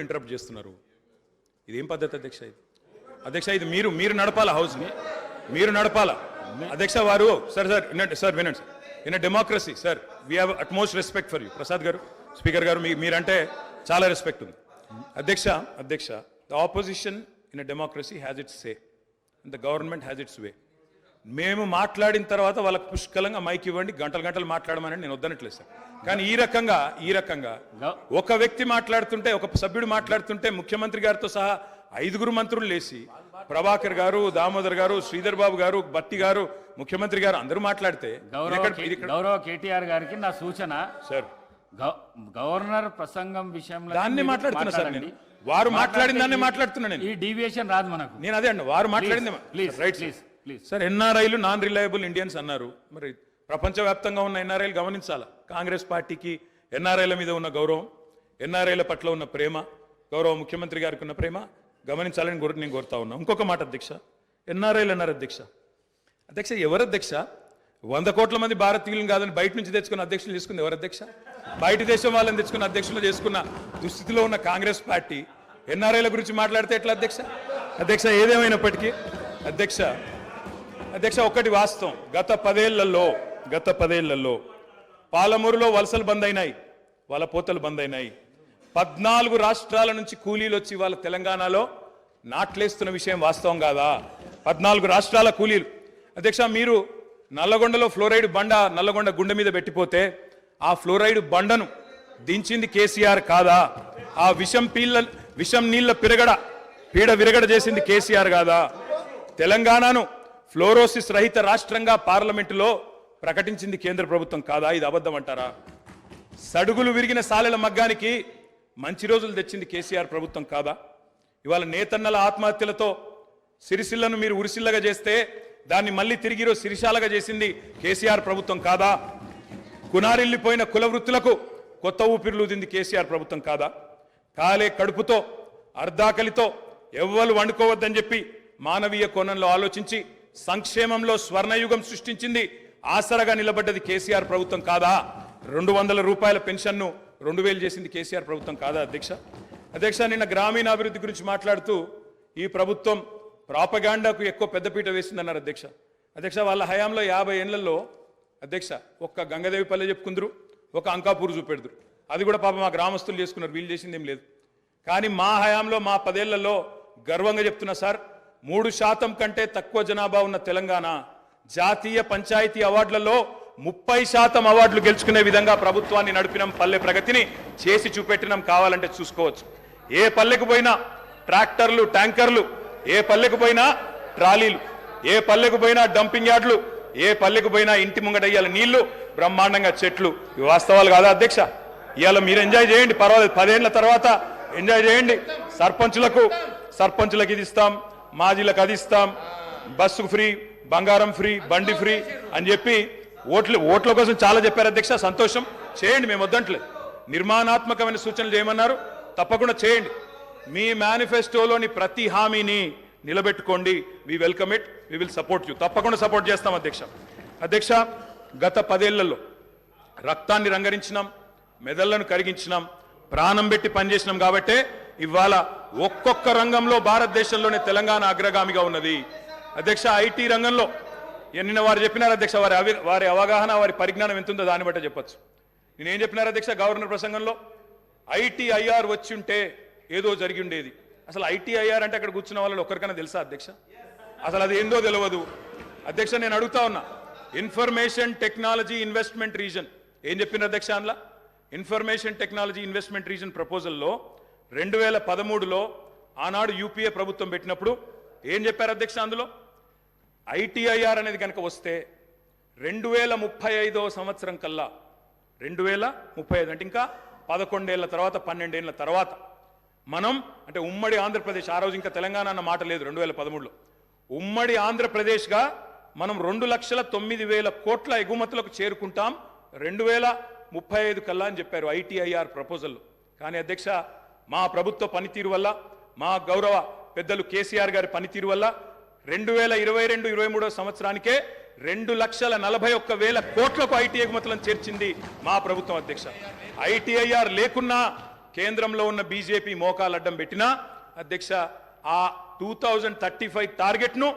Interrupt చేస్తున్నారు. ఇదేం పద్ధతి అధ్యక్ష? ఇది అధ్యక్ష, ఇది మీరు నడపాలా, హౌస్ని మీరు నడపాలా అధ్యక్ష. వారు సార్ వినండి sir. In democracy sir, we have utmost respect for you. Prasad garu, speaker garu, మీరంటే చాలా రెస్పెక్ట్ ఉంది అధ్యక్ష. The opposition in democracy has its say and the government has its way. మేము మాట్లాడిన తర్వాత వాళ్ళకి పుష్కలంగా మైక్ ఇవ్వండి, గంటలు మాట్లాడమని నేను వద్దనట్లేదు సార్. కానీ ఈ రకంగా ఒక వ్యక్తి మాట్లాడుతుంటే, ఒక సభ్యుడు మాట్లాడుతుంటే ముఖ్యమంత్రి గారితో సహా 5 మంత్రులు లేచి, ప్రభాకర్ గారు, దామోదర్ గారు, శ్రీధర్ బాబు గారు, బత్తి గారు, ముఖ్యమంత్రి గారు అందరూ మాట్లాడితే, గౌరవ కేటీఆర్ గారికి నా సూచన సార్, గవర్నర్ ప్రసంగం విషయంలో దాన్ని మాట్లాడుతున్నా సార్. నేను వారు మాట్లాడిన దాన్ని మాట్లాడుతున్నాను. ఈ డీవియేషన్ రాదు మనకు. నేను అదే అండి, వారు మాట్లాడింది రైట్ సార్. ఎన్ఆర్ఐలు నాన్ రిలయబుల్ ఇండియన్స్ అన్నారు. మరి ప్రపంచవ్యాప్తంగా ఉన్న ఎన్ఆర్ఐలు గమనించాలా. కాంగ్రెస్ పార్టీకి ఎన్ఆర్ఐల మీద ఉన్న గౌరవం, ఎన్ఆర్ఐల పట్ల ఉన్న ప్రేమ, గౌరవ ముఖ్యమంత్రి గారికి ఉన్న ప్రేమ గమనించాలని నేను కోరుతా ఉన్నా. ఇంకొక మాట అధ్యక్ష, ఎన్ఆర్ఐలు అన్నారు అధ్యక్ష ఎవరు అధ్యక్ష? 100 కోట్ల మంది భారతీయులను కాదని బయట నుంచి తెచ్చుకున్న అధ్యక్షులు తీసుకుంది ఎవరు అధ్యక్ష? బయట దేశం వాళ్ళని తెచ్చుకున్న అధ్యక్షులు చేసుకున్న దుస్థితిలో ఉన్న కాంగ్రెస్ పార్టీ ఎన్ఆర్ఐల గురించి మాట్లాడితే ఎట్లా అధ్యక్ష? ఏదేమైనప్పటికీ అధ్యక్ష ఒకటి వాస్తవం, గత పదేళ్లలో పాలమూరులో వలసలు బంద్ అయినాయి, వాళ్ళ పోతలు బంద్ అయినాయి. 14 రాష్ట్రాల నుంచి కూలీలు వచ్చి వాళ్ళ తెలంగాణలో నాట్లేస్తున్న విషయం వాస్తవం కాదా? 14 రాష్ట్రాల కూలీలు. అధ్యక్ష, మీరు నల్లగొండలో ఫ్లోరైడ్ బండ నల్లగొండ గుండె మీద పెట్టిపోతే ఆ ఫ్లోరైడ్ బండను దించింది కేసీఆర్ కాదా? ఆ విషం నీళ్ల పీడ విరగడ చేసింది కేసీఆర్ కాదా? తెలంగాణను ఫ్లోరోసిస్ రహిత రాష్ట్రంగా పార్లమెంటులో ప్రకటించింది కేంద్ర ప్రభుత్వం కాదా? ఇది అబద్ధం అంటారా? సడుగులు విరిగిన సాలెల మగ్గానికి మంచి రోజులు తెచ్చింది కేసీఆర్ ప్రభుత్వం కాదా? ఇవాళ నేతన్నల ఆత్మహత్యలతో సిరిసిల్లను మీరు ఉరిసిల్లగా చేస్తే దాన్ని మళ్ళీ తిరిగి సిరిశాలగా చేసింది కేసీఆర్ ప్రభుత్వం కాదా? కునారిల్లిపోయిన కుల వృత్తులకు కొత్త ఊపిరులు ఊదింది కేసీఆర్ ప్రభుత్వం కాదా? కాలే కడుపుతో అర్ధాకలితో ఎవ్వరు వండుకోవద్దని చెప్పి మానవీయ కోణంలో ఆలోచించి సంక్షేమంలో స్వర్ణయుగం సృష్టించింది, ఆసరగా నిలబడ్డది కేసీఆర్ ప్రభుత్వం కాదా? 200 రూపాయల పెన్షన్ను 2000 చేసింది కేసీఆర్ ప్రభుత్వం కాదా అధ్యక్ష? నిన్న గ్రామీణాభివృద్ధి గురించి మాట్లాడుతూ ఈ ప్రభుత్వం ప్రాపగాండాకు ఎక్కువ పెద్దపీట వేసిందన్నారు అధ్యక్ష. వాళ్ళ హయాంలో 50 ఏళ్లలో అధ్యక్ష ఒక్క గంగదేవి పల్లె చెప్పుకుందరు, ఒక అంకాపూర్ చూపెడుదురు. అది కూడా పాప మా గ్రామస్తులు చేసుకున్నారు, వీళ్ళు చేసింది ఏం లేదు. కానీ మా హయాంలో, మా 10 ఏళ్లలో గర్వంగా చెప్తున్నా సార్, 3% కంటే తక్కువ జనాభా ఉన్న తెలంగాణ జాతీయ పంచాయతీ అవార్డులలో 30% అవార్డులు గెలుచుకునే విధంగా ప్రభుత్వాన్ని నడిపినాం. పల్లె ప్రగతిని చేసి చూపెట్టినాం. కావాలంటే చూసుకోవచ్చు. ఏ పల్లెకు పోయినా ట్రాక్టర్లు, ట్యాంకర్లు, ఏ పల్లెకు పోయినా ట్రాలీలు, ఏ పల్లెకు పోయినా డంపింగ్ యార్డులు, ఏ పల్లెకు పోయినా ఇంటి ముంగటయ్యాల నీళ్లు, బ్రహ్మాండంగా చెట్లు. ఇవి వాస్తవాలు కాదా అధ్యక్ష? ఇవాళ మీరు ఎంజాయ్ చేయండి, పర్వాలేదు. 10 ఏళ్ల తర్వాత ఎంజాయ్ చేయండి. సర్పంచులకు ఇది ఇస్తాం, మాజీలకు అది ఇస్తాం, బస్సు ఫ్రీ, బంగారం ఫ్రీ, బండి ఫ్రీ అని చెప్పి ఓట్ల కోసం చాలా చెప్పారు అధ్యక్ష. సంతోషం, చేయండి, మేము వద్దంటలేదు. నిర్మాణాత్మకమైన సూచనలు చేయమన్నారు, తప్పకుండా చేయండి. మీ మేనిఫెస్టోలోని ప్రతి హామీని నిలబెట్టుకోండి. We welcome it, we will support you. తప్పకుండా సపోర్ట్ చేస్తాం అధ్యక్ష. గత 10 ఏళ్లలో రక్తాన్ని రంగరించినాం, మెదళ్లను కరిగించినాం, ప్రాణం పెట్టి పనిచేసినాం. కాబట్టే ఇవాళ ఒక్కొక్క రంగంలో భారతదేశంలోనే తెలంగాణ అగ్రగామిగా ఉన్నది అధ్యక్ష. ఐటీ రంగంలో నిన్న వారు చెప్పినారు అధ్యక్ష, వారి అవగాహన, వారి పరిజ్ఞానం ఎంతుందో దాన్ని బట్టే చెప్పచ్చు. నేనేం చెప్పినారు అధ్యక్ష గవర్నర్ ప్రసంగంలో? ITIR వచ్చి ఉంటే ఏదో జరిగి ఉండేది. అసలు ITIR అంటే అక్కడ కూర్చున్న వాళ్ళని ఒక్కరికైనా తెలుసా అధ్యక్ష? అసలు అది ఏందో తెలియదు అధ్యక్ష. నేను అడుగుతా ఉన్నా, ఇన్ఫర్మేషన్ టెక్నాలజీ ఇన్వెస్ట్మెంట్ రీజన్ ఏం చెప్పిన అధ్యక్ష? అందులో ఇన్ఫర్మేషన్ టెక్నాలజీ ఇన్వెస్ట్మెంట్ రీజన్ ప్రపోజల్లో 2013లో ఆనాడు UPA ప్రభుత్వం పెట్టినప్పుడు ఏం చెప్పారు అధ్యక్ష? అందులో ITIR అనేది కనుక వస్తే 2035వ సంవత్సరం కల్లా, 2035 అంటే ఇంకా 11 ఏళ్ల తర్వాత, 12 ఏళ్ల తర్వాత మనం, అంటే ఉమ్మడి ఆంధ్రప్రదేశ్, ఆ రోజు ఇంకా తెలంగాణ అన్న మాట లేదు, 2013లో ఉమ్మడి ఆంధ్రప్రదేశ్గా మనం 2,09,000 కోట్ల ఎగుమతులకు చేరుకుంటాం 2035 కల్లా అని చెప్పారు ITIR ప్రపోజల్లో. కానీ అధ్యక్ష, మా ప్రభుత్వ పనితీరు వల్ల, మా గౌరవ పెద్దలు కేసీఆర్ గారి పనితీరు వల్ల 2022-23 సంవత్సరానికే 2,41,000 కోట్లకు IT ఎగుమతులను చేర్చింది మా ప్రభుత్వం అధ్యక్ష. ITIR లేకున్నా కేంద్రంలో ఉన్న బీజేపీ మోకాలు అడ్డం పెట్టినా అధ్యక్ష ఆ 2035 టార్గెట్ను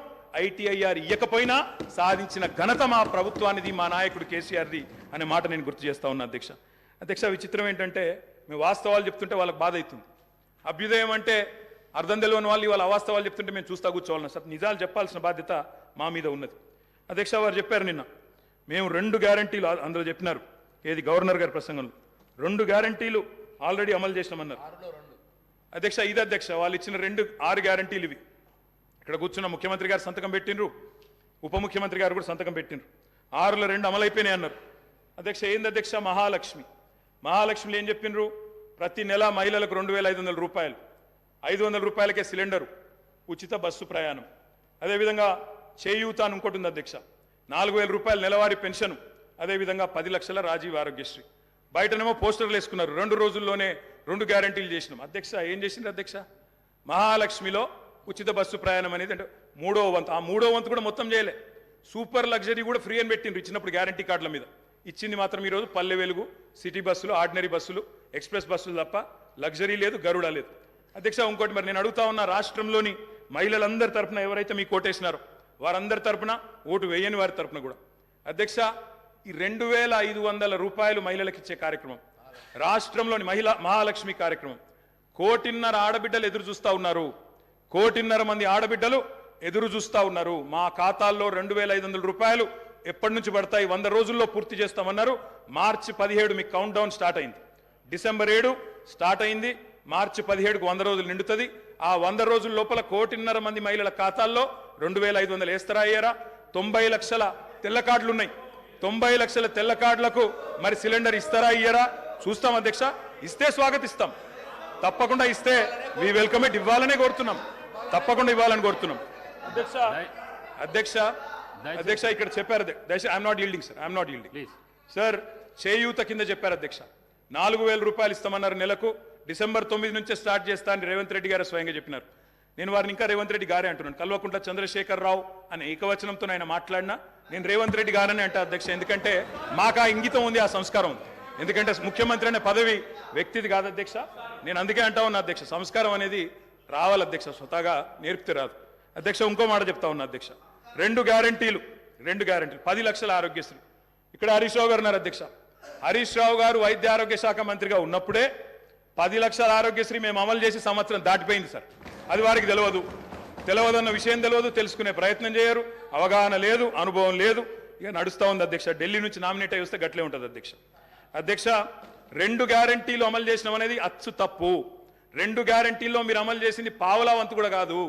ఐటీఐఆర్ ఇయ్యకపోయినా సాధించిన ఘనత మా ప్రభుత్వానిది, మా నాయకుడు కేసీఆర్ది అనే మాట నేను గుర్తు చేస్తా ఉన్నా అధ్యక్ష. అధ్యక్ష విచిత్రం ఏంటంటే మేము వాస్తవాలు చెప్తుంటే వాళ్ళకి బాధ అవుతుంది. అభ్యుదయం అంటే అర్థం తెలియని వాళ్ళు ఇవాళ అవాస్తవాలు చెప్తుంటే మేము చూస్తా కూర్చోవాలన్నా సార్, నిజాలు చెప్పాల్సిన బాధ్యత మా మీద ఉన్నది. అధ్యక్ష వారు చెప్పారు నిన్న మేము 2 గ్యారంటీలు అందులో చెప్పినారు, ఏది గవర్నర్ గారి ప్రసంగంలో 2 గ్యారంటీలు ఆల్రెడీ అమలు చేసినామన్నారు అధ్యక్ష. ఇది అధ్యక్ష వాళ్ళు ఇచ్చిన 6 గ్యారంటీలు ఇవి. ఇక్కడ కూర్చున్న ముఖ్యమంత్రి గారు సంతకం పెట్టినరు, ఉప ముఖ్యమంత్రి గారు కూడా సంతకం పెట్టినరు. 6లో 2 అమలైపోయినాయి అన్నారు అధ్యక్ష. ఏంది అధ్యక్ష మహాలక్ష్మిలో ఏం చెప్పినరు? ప్రతి నెల మహిళలకు 2,500 రూపాయలు, 500 రూపాయలకే సిలిండరు, ఉచిత బస్సు ప్రయాణం. అదేవిధంగా చేయూత అని ఇంకోటి ఉంది అధ్యక్ష, 4,000 రూపాయలు నెలవారీ పెన్షన్, అదేవిధంగా 10 లక్షల రాజీవ్ ఆరోగ్యశ్రీ. బయటనేమో పోస్టర్లు వేసుకున్నారు, 2 రోజుల్లోనే 2 గ్యారంటీలు చేసినాం అధ్యక్ష. ఏం చేసిండ్రు అధ్యక్ష? మహాలక్ష్మిలో ఉచిత బస్సు ప్రయాణం అనేది అంటే 3వ వంతు, ఆ 3వ వంతు కూడా మొత్తం చేయలే. సూపర్ లగ్జరీ కూడా ఫ్రీ అని పెట్టిండ్రు ఇచ్చినప్పుడు గ్యారంటీ కార్డుల మీద. ఇచ్చింది మాత్రం ఈరోజు పల్లె వెలుగు, సిటీ బస్సులు, ఆర్డినరీ బస్సులు, ఎక్స్ప్రెస్ బస్సులు తప్ప లగ్జరీ లేదు, గరుడ లేదు అధ్యక్ష. ఇంకోటి మరి నేను అడుగుతా ఉన్న రాష్ట్రంలోని మహిళలందరి తరపున ఎవరైతే మీకు ఓటేసినారో వారందరి తరపున, ఓటు వేయని వారి తరపున కూడా అధ్యక్ష ఈ 2,500 రూపాయలు మహిళలకు ఇచ్చే కార్యక్రమం, రాష్ట్రంలోని మహాలక్ష్మి కార్యక్రమం 1,500,000 ఆడబిడ్డలు ఎదురు చూస్తా ఉన్నారు. 1,500,000 మంది ఆడబిడ్డలు ఎదురు చూస్తా ఉన్నారు. మా ఖాతాల్లో 2,500 రూపాయలు ఎప్పటి నుంచి పడతాయి? 100 రోజుల్లో పూర్తి చేస్తామన్నారు. మార్చి 17 మీకు కౌంట్ డౌన్ స్టార్ట్ అయింది. డిసెంబర్ 7 స్టార్ట్ అయింది. మార్చి 17కు 100 రోజులు నిండుతుంది. ఆ 100 రోజుల లోపల 1,500,000 మంది మహిళల ఖాతాల్లో 2,500 వేస్తారా అయ్యారా? 90 లక్షల తెల్ల కార్డులు ఉన్నాయి. 90 లక్షల తెల్ల కార్డులకు మరి సిలిండర్ ఇస్తారా అయ్యారా? చూస్తాం అధ్యక్ష. ఇస్తే స్వాగతిస్తాం, తప్పకుండా ఇస్తే వి వెల్కమ్ ఇట్. ఇవ్వాలనే కోరుతున్నాం, తప్పకుండా ఇవ్వాలని కోరుతున్నాం అధ్యక్ష. ఇక్కడ చెప్పారు I'm not yielding sir, I'm not yielding sir. చేయూత కింద చెప్పారు అధ్యక్ష, 4,000 రూపాయలు ఇస్తామన్నారు నెలకు. డిసెంబర్ 9 నుంచే స్టార్ట్ చేస్తా అని రేవంత్ రెడ్డి గారు స్వయంగా చెప్పినారు. నేను వారిని ఇంకా రేవంత్ రెడ్డి గారే అంటున్నాను. కల్వకుంట్ల చంద్రశేఖరరావు అనే ఏకవచనంతో ఆయన మాట్లాడినా నేను రేవంత్ రెడ్డి గారని అంటే అధ్యక్ష. ఎందుకంటే మాకు ఆ ఇంగితం ఉంది, ఆ సంస్కారం ఉంది. ఎందుకంటే ముఖ్యమంత్రి అనే పదవి వ్యక్తిది కాదు అధ్యక్ష. నేను అందుకే అంటా ఉన్నా అధ్యక్ష, సంస్కారం అనేది రావాలి అధ్యక్ష, స్వతహాగా నేర్పితే రాదు అధ్యక్ష. ఇంకో మాట చెప్తా ఉన్నా అధ్యక్ష, 2 గ్యారంటీలు 10 లక్షల ఆరోగ్యశ్రీ. ఇక్కడ హరీష్ రావు గారు ఉన్నారు అధ్యక్ష. హరీష్ రావు గారు వైద్య ఆరోగ్య శాఖ మంత్రిగా ఉన్నప్పుడే 10 లక్షల ఆరోగ్యశ్రీ మేము అమలు చేసి సంవత్సరం దాటిపోయింది సార్. అది వారికి తెలియదన్న విషయం తెలియదు, తెలుసుకునే ప్రయత్నం చేయరు, అవగాహన లేదు, అనుభవం లేదు. ఇక నడుస్తూ ఉంది అధ్యక్ష. ఢిల్లీ నుంచి నామినేట్ అయి వస్తే గట్లే ఉంటుంది అధ్యక్ష. 2 గ్యారంటీలు అమలు చేసినాం అనేది అచ్చు తప్పు. 2 గ్యారంటీల్లో మీరు అమలు చేసింది పావలా వంతు కూడా కాదు.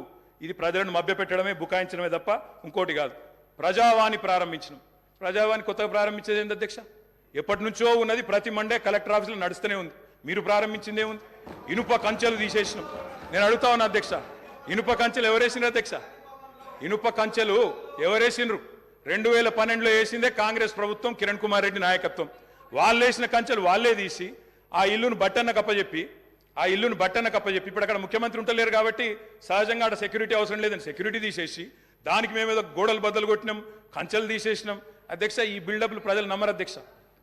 ఇది ప్రజలను మభ్యపెట్టడమే, బుకాయించడమే తప్ప ఇంకోటి కాదు. ప్రజావాణి ప్రారంభించినాం. ప్రజావాణి కొత్తగా ప్రారంభించేది ఏంటి అధ్యక్ష? ఎప్పటి నుంచో ఉన్నది, ప్రతి మండే కలెక్టర్ ఆఫీసులో నడుస్తూనే ఉంది. మీరు ప్రారంభించిందే ఉంది. ఇనుప కంచెలు తీసేసినాం. నేను అడుగుతా ఉన్నా అధ్యక్ష, ఇనుప కంచెలు ఎవరేసిండ్రు అధ్యక్ష? ఇనుప కంచెలు ఎవరేసిండ్రు? 2012లో వేసిందే కాంగ్రెస్ ప్రభుత్వం, కిరణ్ కుమార్ రెడ్డి నాయకత్వం. వాళ్ళు వేసిన కంచెలు వాళ్ళే తీసి ఆ ఇల్లును బట్టన్న కప్పచెప్పి ఇప్పుడు అక్కడ ముఖ్యమంత్రి ఉంటలేరు కాబట్టి సహజంగా అక్కడ సెక్యూరిటీ అవసరం లేదని సెక్యూరిటీ తీసేసి దానికి మేమేదో గోడలు బద్దలు కొట్టినాం, కంచెలు తీసేసినాం అధ్యక్ష. ఈ బిల్డప్లు ప్రజలు నమ్మరు అధ్యక్ష.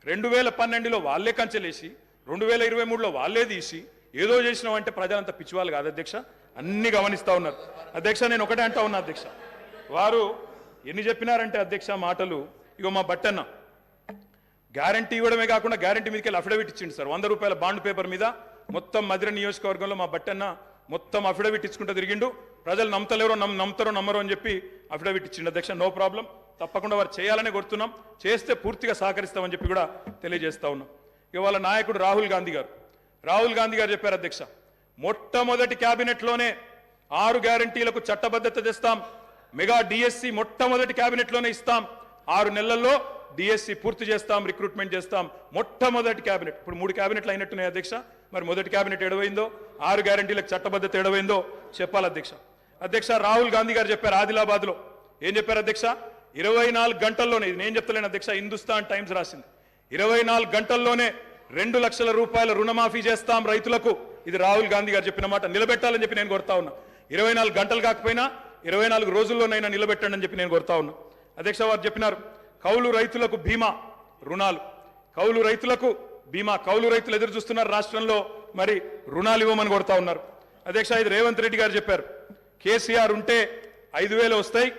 2012లో వాళ్ళే కంచెలేసి 2023లో వాళ్ళే తీసి ఏదో చేసినాం అంటే ప్రజలంతా పిచ్చివాళ్ళు కాదు అధ్యక్ష, అన్ని గమనిస్తా ఉన్నారు అధ్యక్ష. నేను ఒకటే అంటా ఉన్నా అధ్యక్ష, వారు ఎన్ని చెప్పినారంటే అధ్యక్ష మాటలు. ఇగో మా బట్టన్న గ్యారంటీ ఇవ్వడమే కాకుండా గ్యారంటీ మీదకి వెళ్ళి అఫిడవిట్ ఇచ్చిండు సార్. 100 రూపాయల బాండ్ పేపర్ మీద మొత్తం మధిర నియోజకవర్గంలో మా బట్టన్న మొత్తం అఫిడవిట్ ఇచ్చుకుంటూ తిరిగిండు. ప్రజలు నమ్ముతారో నమ్మరో అని చెప్పి అఫిడవిట్ ఇచ్చిండు అధ్యక్ష. నో ప్రాబ్లం, తప్పకుండా వారు చేయాలనే కోరుతున్నాం, చేస్తే పూర్తిగా సహకరిస్తామని చెప్పి కూడా తెలియజేస్తా ఉన్నాం. ఇవాళ నాయకుడు రాహుల్ గాంధీ గారు చెప్పారు అధ్యక్ష, మొట్టమొదటి క్యాబినెట్లోనే 6 గ్యారంటీలకు చట్టబద్ధత తెస్తాం, మెగా డిఎస్సి మొట్టమొదటి క్యాబినెట్లోనే ఇస్తాం, 6 నెలల్లో డిఎస్సి పూర్తి చేస్తాం, రిక్రూట్మెంట్ చేస్తాం. మొట్టమొదటి క్యాబినెట్. ఇప్పుడు 3 క్యాబినెట్లు అయినట్టున్నాయి అధ్యక్ష. మరి మొదటి క్యాబినెట్ ఎడవైందో, 6 గ్యారంటీలకు చట్టబద్ధత ఎడవైందో చెప్పాలి అధ్యక్ష. రాహుల్ గాంధీ గారు చెప్పారు ఆదిలాబాద్లో. ఏం చెప్పారు అధ్యక్ష? 24 గంటల్లోనే, ఇది నేను చెప్తలేను అధ్యక్ష, హిందుస్థాన్ టైమ్స్ రాసింది. 24 గంటల్లోనే 2 లక్షల రూపాయల రుణమాఫీ చేస్తాం రైతులకు. ఇది రాహుల్ గాంధీ గారు చెప్పిన మాట. నిలబెట్టాలని చెప్పి నేను కోరుతా ఉన్నా. 24 గంటలు కాకపోయినా 24 రోజుల్లోనైనా నిలబెట్టండి అని చెప్పి నేను కోరుతా ఉన్నా అధ్యక్ష. వారు చెప్పినారు కౌలు రైతులకు బీమా రుణాలు, కౌలు రైతులకు బీమా. కౌలు రైతులు ఎదురు చూస్తున్నారు రాష్ట్రంలో మరి రుణాలు ఇవ్వమని కొడతా ఉన్నారు. అధ్యక్ష, ఇది రేవంత్ రెడ్డి గారు చెప్పారు. కేసీఆర్ ఉంటే 5,000 వస్తాయి,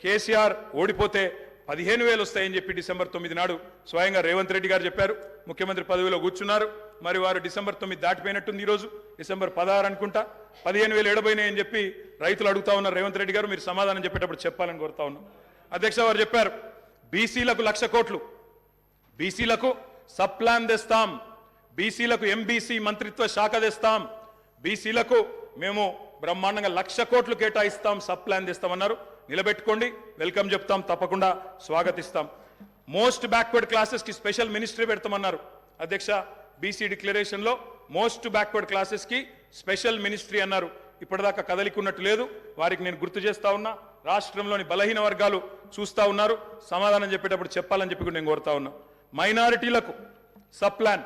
కేసీఆర్ ఓడిపోతే 15,000 వస్తాయని చెప్పి డిసెంబర్ 9 నాడు స్వయంగా రేవంత్ రెడ్డి గారు చెప్పారు. ముఖ్యమంత్రి పదవిలో కూర్చున్నారు. మరి వారు డిసెంబర్ 9 దాటిపోయినట్టుంది. ఈరోజు డిసెంబర్ 16 అనుకుంటా. 15,000 ఎడబోయినాయని చెప్పి రైతులు అడుగుతా ఉన్నారు. రేవంత్ రెడ్డి గారు మీరు సమాధానం చెప్పేటప్పుడు చెప్పాలని కోరుతా ఉన్నాం. అధ్యక్ష, వారు చెప్పారు బీసీలకు 1,00,000 కోట్లు, బీసీలకు సబ్ ప్లాన్ తెస్తాం, బీసీలకు ఎంబీసీ మంత్రిత్వ శాఖ తెస్తాం, బీసీలకు మేము బ్రహ్మాండంగా 1,00,000 కోట్లు కేటాయిస్తాం, సబ్ ప్లాన్ తెస్తామన్నారు. నిలబెట్టుకోండి, వెల్కమ్ చెప్తాం, తప్పకుండా స్వాగతిస్తాం. మోస్ట్ బ్యాక్వర్డ్ క్లాసెస్ కి స్పెషల్ మినిస్ట్రీ పెడతామన్నారు. అధ్యక్ష, బీసీ డిక్లరేషన్ లో మోస్ట్ బ్యాక్వర్డ్ క్లాసెస్ కి స్పెషల్ మినిస్ట్రీ అన్నారు. ఇప్పటిదాకా కదలికున్నట్టు లేదు. వారికి నేను గుర్తు చేస్తా ఉన్నా. రాష్ట్రంలోని బలహీన వర్గాలు చూస్తా ఉన్నారు. సమాధానం చెప్పేటప్పుడు చెప్పాలని చెప్పి నేను కోరుతా ఉన్నా. మైనారిటీలకు sub plan,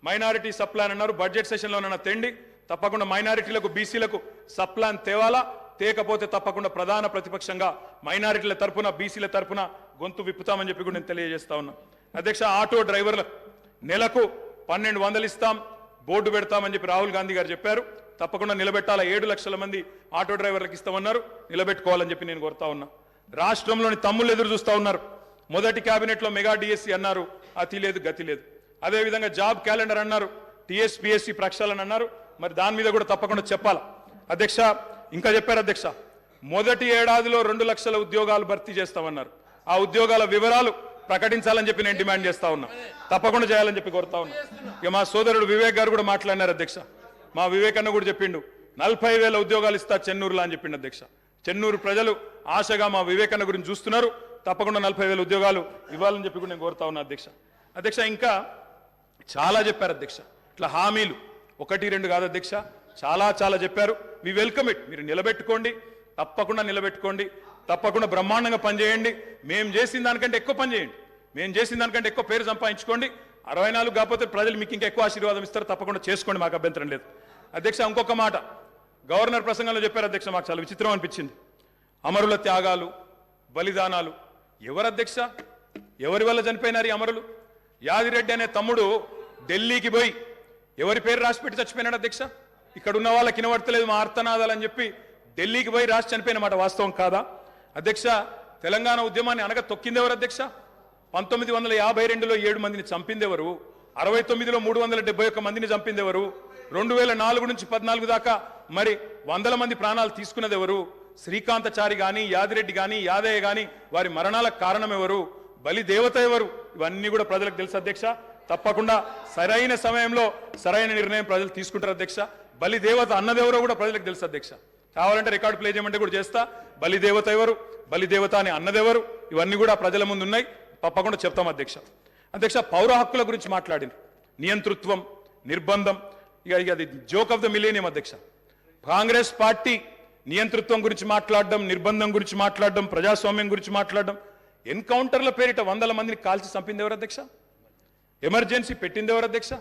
minority sub plan అన్నారు. బడ్జెట్ సెషన్లోనన్న తెండి, తప్పకుండా మైనారిటీలకు బీసీలకు సబ్ ప్లాన్ తేవాలా. తేకపోతే తప్పకుండా ప్రధాన ప్రతిపక్షంగా మైనారిటీల తరపున బీసీల తరపున గొంతు విప్పుతామని చెప్పి కూడా నేను తెలియజేస్తా ఉన్నా. అధ్యక్ష, ఆటో డ్రైవర్లకు నెలకు 1,200 ఇస్తాం, బోర్డు పెడతామని చెప్పి రాహుల్ గాంధీ గారు చెప్పారు. తప్పకుండా నిలబెట్టాలా. 7 లక్షల మంది ఆటో డ్రైవర్లకు ఇస్తామన్నారు. నిలబెట్టుకోవాలని చెప్పి నేను కోరుతా ఉన్నా. రాష్ట్రంలోని తమ్ముళ్ళు ఎదురు చూస్తా ఉన్నారు. మొదటి కేబినెట్ లో మెగా డిఎస్సి అన్నారు, అతి లేదు గతి లేదు. అదేవిధంగా జాబ్ క్యాలెండర్ అన్నారు, టీఎస్పీఎస్సీ ప్రక్షాళన అన్నారు. మరి దాని మీద కూడా తప్పకుండా చెప్పాలా. అధ్యక్ష, ఇంకా చెప్పారు అధ్యక్ష, మొదటి ఏడాదిలో 2 లక్షల ఉద్యోగాలు భర్తీ చేస్తామన్నారు. ఆ ఉద్యోగాల వివరాలు ప్రకటించాలని చెప్పి నేను డిమాండ్ చేస్తా ఉన్నా. తప్పకుండా చేయాలని చెప్పి కోరుతా ఉన్నా. ఇక మా సోదరుడు వివేక్ గారు కూడా మాట్లాడినారు అధ్యక్ష. మా వివేక్ అన్న కూడా చెప్పిండు 40,000 ఉద్యోగాలు ఇస్తా చెన్నూరులో అని చెప్పిండు అధ్యక్ష. చెన్నూరు ప్రజలు ఆశగా మా వివేక్ అన్న గురించి చూస్తున్నారు. తప్పకుండా 40,000 ఉద్యోగాలు ఇవ్వాలని చెప్పి కూడా నేను కోరుతా ఉన్నా అధ్యక్ష. అధ్యక్ష, ఇంకా చాలా చెప్పారు అధ్యక్ష. ఇట్లా హామీలు 1, 2 కాదు అధ్యక్ష, చాలా చెప్పారు. We welcome it. మీరు నిలబెట్టుకోండి, తప్పకుండా నిలబెట్టుకోండి, తప్పకుండా బ్రహ్మాండంగా పనిచేయండి. మేము చేసిన దానికంటే ఎక్కువ పని చేయండి, మేము చేసిన దానికంటే ఎక్కువ పేరు సంపాదించుకోండి. 64 కాకపోతే ప్రజలు మీకు ఇంకా ఎక్కువ ఆశీర్వాదం ఇస్తారు. తప్పకుండా చేసుకోండి, మాకు అభ్యంతరం లేదు. అధ్యక్ష, ఇంకొక మాట గవర్నర్ ప్రసంగంలో చెప్పారు అధ్యక్ష. మాకు చాలా విచిత్రం అనిపించింది. అమరుల త్యాగాలు, బలిదానాలు ఎవరు అధ్యక్ష? ఎవరి వల్ల చనిపోయినారు ఈ అమరులు? యాదిరెడ్డి అనే తమ్ముడు ఢిల్లీకి పోయి ఎవరి పేరు రాసి పెట్టి చచ్చిపోయినాడు అధ్యక్ష? ఇక్కడ ఉన్న వాళ్ళకి వినబడతలేదు మా ఆర్తనాదాలు అని చెప్పి ఢిల్లీకి పోయి రాసి చనిపోయిన మాట వాస్తవం కాదా అధ్యక్ష? తెలంగాణ ఉద్యమాన్ని అనగా తొక్కింది ఎవరు అధ్యక్ష? 1952లో 7 మందిని చంపింది ఎవరు? 69లో 371 మందిని చంపింది ఎవరు? 2004 నుంచి 14 దాకా మరి 100 మంది ప్రాణాలు తీసుకున్నది ఎవరు? శ్రీకాంతచారి గాని, యాదిరెడ్డి గాని, యాదయ్య గాని వారి మరణాలకు కారణం ఎవరు? బలి దేవత ఎవరు? ఇవన్నీ కూడా ప్రజలకు తెలుసు అధ్యక్ష. తప్పకుండా సరైన సమయంలో సరైన నిర్ణయం ప్రజలు తీసుకుంటారు అధ్యక్ష. బలి దేవత అన్నదెవరో కూడా ప్రజలకు తెలుసు అధ్యక్ష. కావాలంటే రికార్డు ప్లే చేయమంటే కూడా చేస్తా. బలి దేవత ఎవరు, బలి దేవత అని అన్నదెవరు, ఇవన్నీ కూడా ప్రజల ముందు ఉన్నాయి. తప్పకుండా చెప్తాం అధ్యక్ష. అధ్యక్ష, పౌర హక్కుల గురించి మాట్లాడింది. నియంతృత్వం, నిర్బంధం, ఇక అది జోక్ ఆఫ్ ద మిలేనియం అధ్యక్ష. కాంగ్రెస్ పార్టీ నియంతృత్వం గురించి మాట్లాడడం, నిర్బంధం గురించి మాట్లాడడం, ప్రజాస్వామ్యం గురించి మాట్లాడడం. ఎన్కౌంటర్ల పేరిట 100 మందిని కాల్చి చంపింది ఎవరు అధ్యక్ష? ఎమర్జెన్సీ పెట్టింది ఎవరు అధ్యక్ష?